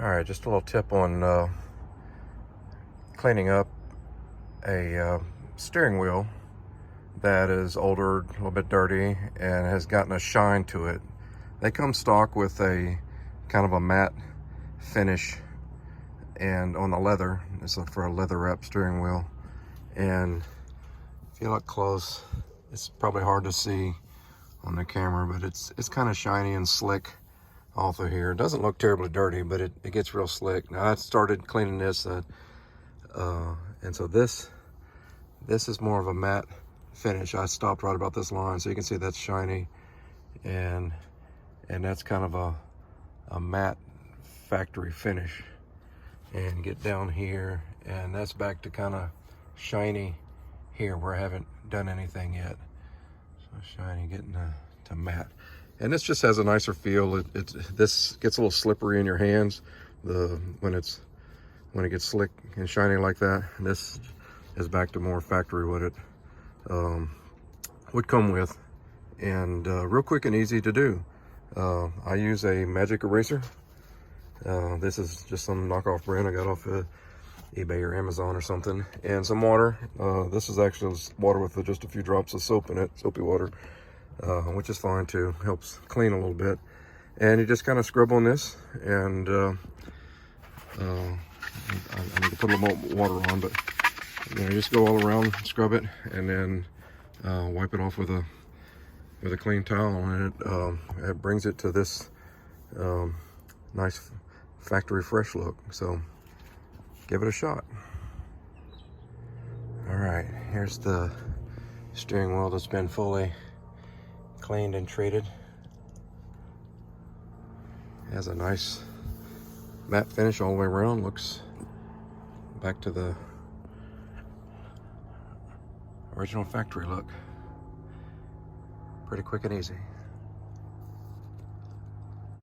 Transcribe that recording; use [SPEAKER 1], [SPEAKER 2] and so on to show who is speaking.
[SPEAKER 1] All right, just a little tip on cleaning up a steering wheel that is older, a little bit dirty, and has gotten a shine to it. They come stock with a kind of a matte finish, and on the leather, it's for a leather wrap steering wheel. And if you look close, it's probably hard to see on the camera, but it's kind of shiny and slick all through here. It doesn't look terribly dirty, but it gets real slick. Now I started cleaning this, and so this is more of a matte finish. I stopped right about this line, so you can see that's shiny, and that's kind of a matte factory finish. And get down here, and that's back to kind of shiny here where I haven't done anything yet. So shiny getting to matte. And this just has a nicer feel. This gets a little slippery in your hands when it gets slick and shiny like that. And this is back to more factory what it would come with. And real quick and easy to do. I use a magic eraser. This is just some knockoff brand I got off eBay or Amazon or something, and some water. This is actually water with just a few drops of soap in it, soapy water, which is fine too, helps clean a little bit. And you just kind of scrub on this, and I need to put a little more water on, but you just go all around, scrub it, and then wipe it off with a clean towel, and it brings it to this nice factory fresh look. So give it a shot. All right, here's the steering wheel that's been fully cleaned and treated. It has a nice matte finish all the way around. Looks back to the original factory look. Pretty quick and easy.